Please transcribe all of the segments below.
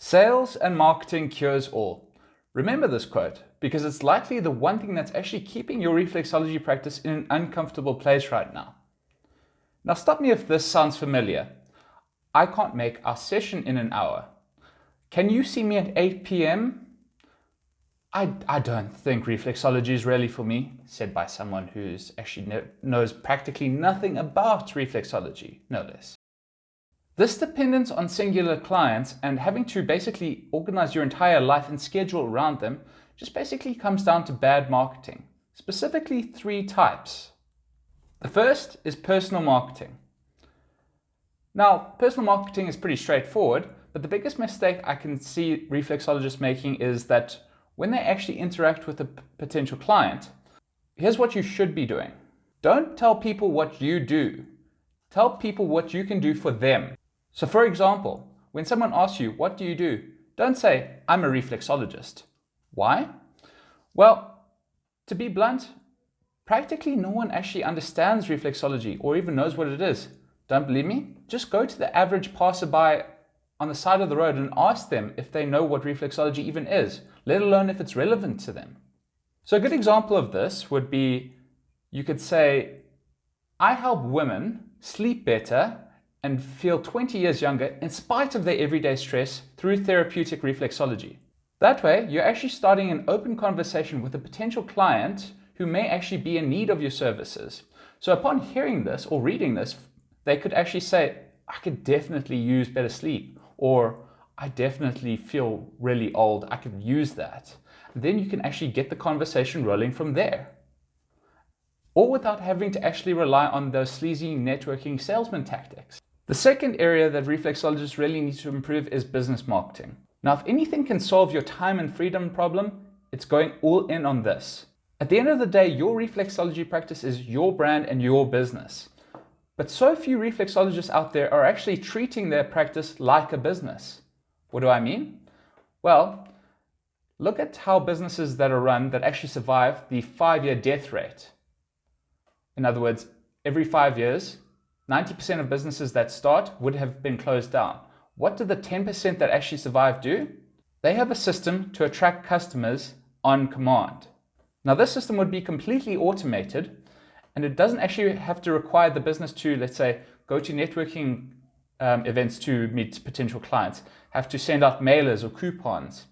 Sales and marketing cures all. Remember this quote because it's likely the one thing that's actually keeping your reflexology practice in an uncomfortable place right now. Now stop me if this sounds familiar. I can't make our session in an hour. Can you see me at 8 p.m? I don't think reflexology is really for me, said by someone who's actually knows practically nothing about reflexology, no less. This dependence on singular clients and having to basically organize your entire life and schedule around them just basically comes down to bad marketing, specifically 3 types. The first is personal marketing. Now, personal marketing is pretty straightforward, but the biggest mistake I can see reflexologists making is that when they actually interact with a potential client, here's what you should be doing. Don't tell people what you do. Tell people what you can do for them. So for example, when someone asks you, what do you do? Don't say, I'm a reflexologist. Why? Well, to be blunt, practically no one actually understands reflexology or even knows what it is. Don't believe me? Just go to the average passerby on the side of the road and ask them if they know what reflexology even is, let alone if it's relevant to them. So a good example of this would be, you could say, I help women sleep better and feel 20 years younger in spite of their everyday stress through therapeutic reflexology. That way, you're actually starting an open conversation with a potential client who may actually be in need of your services. So upon hearing this or reading this, they could actually say, I could definitely use better sleep, or I definitely feel really old, I could use that. And then you can actually get the conversation rolling from there. Or without having to actually rely on those sleazy networking salesman tactics. The second area that reflexologists really need to improve is business marketing. Now, if anything can solve your time and freedom problem, it's going all in on this. At the end of the day, your reflexology practice is your brand and your business. But so few reflexologists out there are actually treating their practice like a business. What do I mean? Well, look at how businesses that are run that actually survive the 5-year death rate. In other words, every 5 years, 90% of businesses that start would have been closed down. What do the 10% that actually survive do? They have a system to attract customers on command. Now this system would be completely automated, and it doesn't actually have to require the business to, let's say, go to networking events to meet potential clients, have to send out mailers or coupons,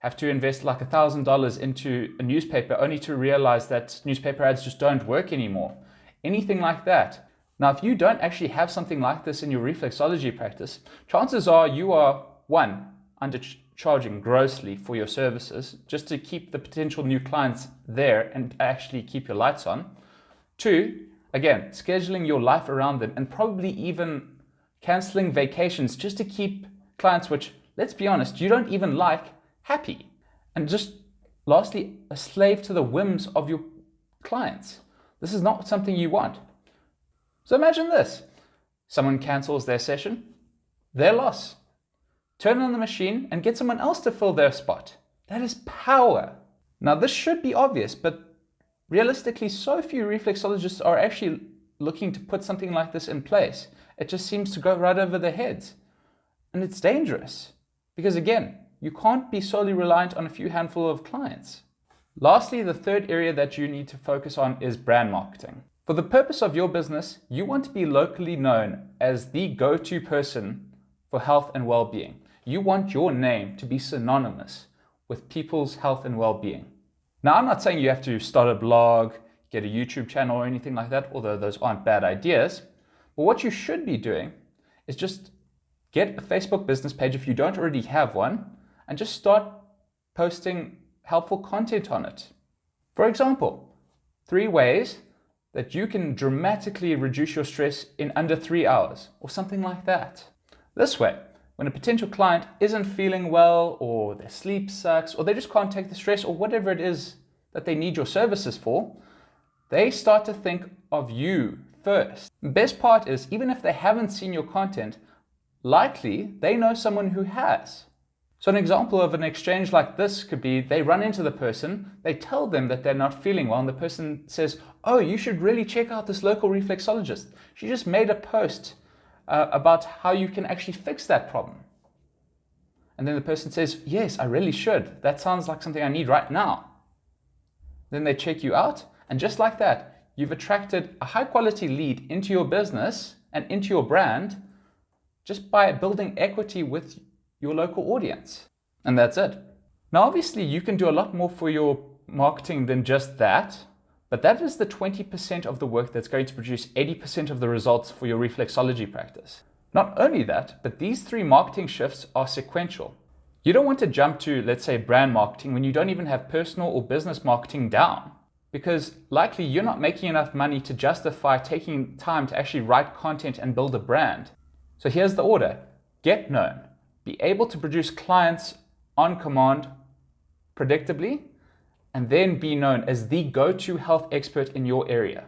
have to invest like $1,000 into a newspaper only to realize that newspaper ads just don't work anymore. Anything like that. Now, if you don't actually have something like this in your reflexology practice, chances are you are, 1, undercharging grossly for your services just to keep the potential new clients there and actually keep your lights on. 2, again, scheduling your life around them and probably even canceling vacations just to keep clients, which, let's be honest, you don't even like, happy. And just lastly, a slave to the whims of your clients. This is not something you want. So imagine this. Someone cancels their session, their loss. Turn on the machine and get someone else to fill their spot. That is power. Now this should be obvious, but realistically, so few reflexologists are actually looking to put something like this in place. It just seems to go right over their heads. And it's dangerous because again, you can't be solely reliant on a few handful of clients. Lastly, the third area that you need to focus on is brand marketing. For the purpose of your business, you want to be locally known as the go-to person for health and well-being. You want your name to be synonymous with people's health and well-being. Now, I'm not saying you have to start a blog, get a YouTube channel or anything like that, although those aren't bad ideas. But what you should be doing is just get a Facebook business page if you don't already have one, and just start posting helpful content on it. For example, 3 ways that you can dramatically reduce your stress in under 3 hours, or something like that. This way, when a potential client isn't feeling well, or their sleep sucks, or they just can't take the stress, or whatever it is that they need your services for, they start to think of you first. The best part is, even if they haven't seen your content, likely they know someone who has. So an example of an exchange like this could be they run into the person, they tell them that they're not feeling well, and the person says, oh, you should really check out this local reflexologist. She just made a post about how you can actually fix that problem. And then the person says, yes, I really should. That sounds like something I need right now. Then they check you out, and just like that, you've attracted a high quality lead into your business and into your brand just by building equity with your local audience. And that's it. Now, obviously, you can do a lot more for your marketing than just that, but that is the 20% of the work that's going to produce 80% of the results for your reflexology practice. Not only that, but these 3 marketing shifts are sequential. You don't want to jump to, let's say, brand marketing when you don't even have personal or business marketing down, because likely you're not making enough money to justify taking time to actually write content and build a brand. So here's the order. Get known. Be able to produce clients on command, predictably, and then be known as the go-to health expert in your area.